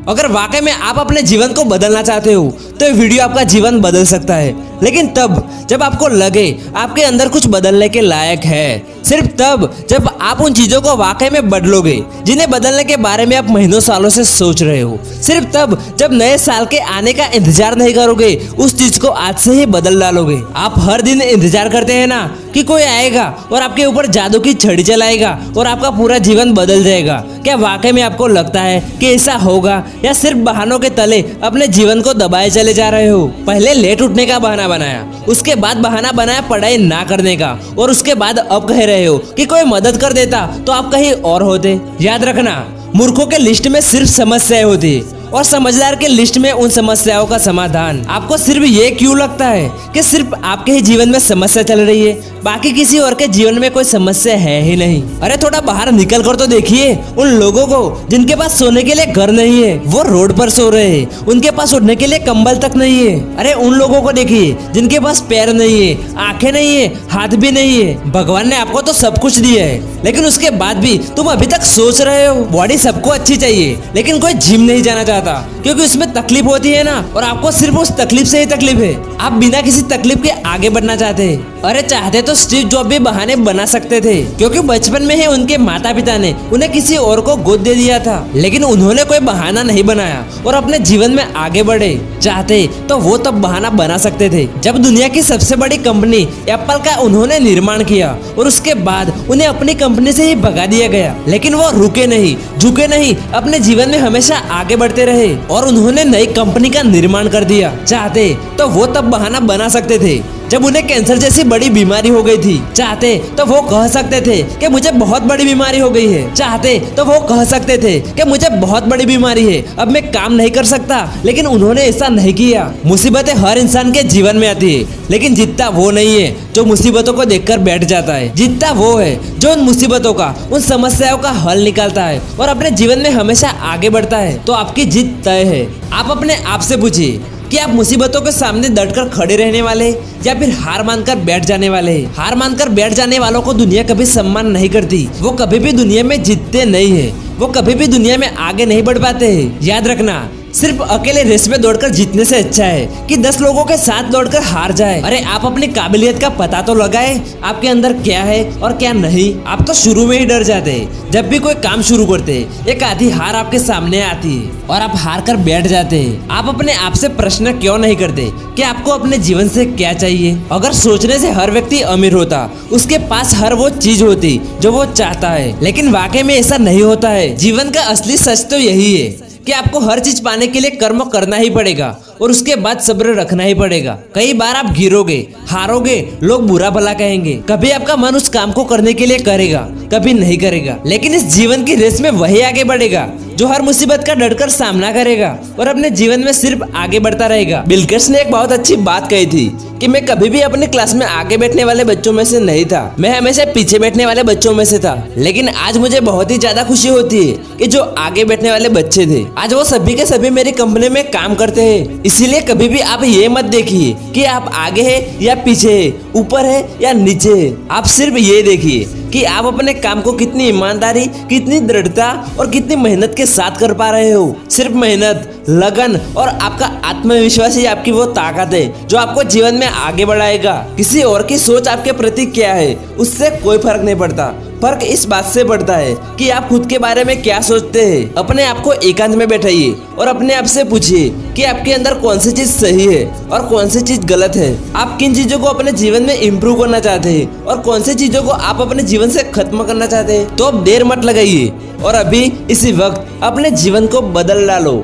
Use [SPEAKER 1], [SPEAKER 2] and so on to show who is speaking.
[SPEAKER 1] अगर वाकई में आप अपने जीवन को बदलना चाहते हो तो ये वीडियो आपका जीवन बदल सकता है, लेकिन तब जब आपको लगे आपके अंदर कुछ बदलने के लायक है। सिर्फ तब जब आप उन चीजों को वाकई में बदलोगे जिन्हें बदलने के बारे में आप महीनों सालों से सोच रहे हो। सिर्फ तब जब नए साल के आने का इंतजार नहीं करोगे, उस चीज को आज से ही बदल डालोगे। आप हर दिन इंतजार करते हैं ना कि कोई आएगा और आपके ऊपर जादू की छड़ी चलाएगा और आपका पूरा जीवन बदल जाएगा। क्या वाकई में आपको लगता है कि ऐसा होगा, या सिर्फ बहानों के तले अपने जीवन को दबाए चले जा रहे हो? पहले लेट उठने का बहाना बनाया, उसके बाद बहाना बनाया पढ़ाई ना करने का, और उसके बाद अब कह रहे हो कि कोई मदद कर देता तो आप कहीं और होते। याद रखना, मूर्खों के लिस्ट में सिर्फ समस्याएं होती है और समझदार के लिस्ट में उन समस्याओं का समाधान। आपको सिर्फ ये क्यों लगता है कि सिर्फ आपके ही जीवन में समस्या चल रही है, बाकी किसी और के जीवन में कोई समस्या है ही नहीं? अरे थोड़ा बाहर निकल कर तो देखिए उन लोगों को जिनके पास सोने के लिए घर नहीं है, वो रोड पर सो रहे हैं, उनके पास उठने के लिए कंबल तक नहीं है। अरे उन लोगों को देखिए जिनके पास पैर नहीं है, आंखें नहीं है, हाथ भी नहीं है। भगवान ने आपको तो सब कुछ दिया है, लेकिन उसके बाद भी तुम अभी तक सोच रहे हो बॉडी सबको अच्छी चाहिए, लेकिन कोई जिम नहीं जाना चाहता क्योंकि उसमें तकलीफ होती है ना, और आपको सिर्फ उस तकलीफ से ही तकलीफ है। आप बिना किसी तकलीफ के आगे बढ़ना चाहते हैं। अरे चाहते तो स्टीव जॉब भी बहाने बना सकते थे, क्योंकि बचपन में ही उनके माता पिता ने उन्हें किसी और को गोद दे दिया था, लेकिन उन्होंने कोई बहाना नहीं बनाया और अपने जीवन में आगे बढ़े। चाहते तो वो तब बहाना बना सकते थे जब दुनिया की सबसे बड़ी कंपनी एप्पल का उन्होंने निर्माण किया और उसके बाद उन्हें अपनी कंपनी से ही भगा दिया गया, लेकिन वो रुके नहीं, झुके नहीं, अपने जीवन में हमेशा आगे बढ़ते रहे और उन्होंने नई कंपनी का निर्माण कर दिया। चाहते तो वो तब बहाना बना सकते थे जब उन्हें कैंसर जैसी बड़ी बीमारी हो गई थी। चाहते तो वो कह सकते थे कि मुझे बहुत बड़ी बीमारी हो गई है। चाहते तो वो कह सकते थे कि मुझे बहुत बड़ी बीमारी है, अब मैं काम नहीं कर सकता, लेकिन उन्होंने ऐसा नहीं किया। मुसीबतें हर इंसान के जीवन में आती है, लेकिन जीतता वो नहीं है जो मुसीबतों को देखकर बैठ जाता है। जीतता वो है जो उन मुसीबतों का, उन समस्याओं का हल निकालता है और अपने जीवन में हमेशा आगे बढ़ता है। तो आपकी जीत तय है। आप अपने आप से पूछिए कि आप मुसीबतों के सामने डटकर खड़े रहने वाले या फिर हार मानकर बैठ जाने वाले? हार मानकर बैठ जाने वालों को दुनिया कभी सम्मान नहीं करती, वो कभी भी दुनिया में जीतते नहीं है, वो कभी भी दुनिया में आगे नहीं बढ़ पाते हैं। याद रखना, सिर्फ अकेले रेस में दौड़कर जीतने से अच्छा है कि 10 लोगों के साथ दौड़कर हार जाए। अरे आप अपनी काबिलियत का पता तो लगाए, आपके अंदर क्या है और क्या नहीं। आप तो शुरू में ही डर जाते हैं। जब भी कोई काम शुरू करते हैं, एक आधी हार आपके सामने आती है और आप हार कर बैठ जाते हैं। आप अपने आप से प्रश्न क्यों नहीं करते कि आपको अपने जीवन से क्या चाहिए? अगर सोचने से हर व्यक्ति अमीर होता, उसके पास हर वो चीज होती जो वो चाहता है, लेकिन वाकई में ऐसा नहीं होता है। जीवन का असली सच तो यही है कि आपको हर चीज पाने के लिए कर्म करना ही पड़ेगा और उसके बाद सब्र रखना ही पड़ेगा। कई बार आप गिरोगे, हारोगे, लोग बुरा भला कहेंगे, कभी आपका मन उस काम को करने के लिए करेगा, कभी नहीं करेगा, लेकिन इस जीवन की रेस में वही आगे बढ़ेगा जो हर मुसीबत का डटकर सामना करेगा और अपने जीवन में सिर्फ आगे बढ़ता रहेगा। बिल गेट्स ने एक बहुत अच्छी बात कही थी कि मैं कभी भी अपनी क्लास में आगे बैठने वाले बच्चों में से नहीं था, मैं हमेशा पीछे बैठने वाले बच्चों में से था, लेकिन आज मुझे बहुत ही ज्यादा खुशी होती है कि जो आगे बैठने वाले बच्चे थे आज वो सभी के सभी मेरी कंपनी में काम करते हैं। इसीलिए कभी भी आप ये मत देखिए कि आप आगे है या पीछे है, ऊपर है या नीचे है। आप सिर्फ ये देखिए कि आप अपने काम को कितनी ईमानदारी, कितनी दृढ़ता और कितनी मेहनत के साथ कर पा रहे हो। सिर्फ मेहनत, लगन और आपका आत्मविश्वास ही आपकी वो ताकत है जो आपको जीवन में आगे बढ़ाएगा। किसी और की सोच आपके प्रति क्या है उससे कोई फर्क नहीं पड़ता। फर्क इस बात से पड़ता है कि आप खुद के बारे में क्या सोचते हैं। अपने आप को एकांत में बैठाइए और अपने आप से पूछिए कि आपके अंदर कौन सी चीज सही है और कौन सी चीज गलत है। आप किन चीजों को अपने जीवन में इम्प्रूव करना चाहते हैं और कौन सी चीजों को आप अपने जीवन से खत्म करना चाहते हैं। तो अब देर मत लगाइए और अभी इसी वक्त अपने जीवन को बदल डालो।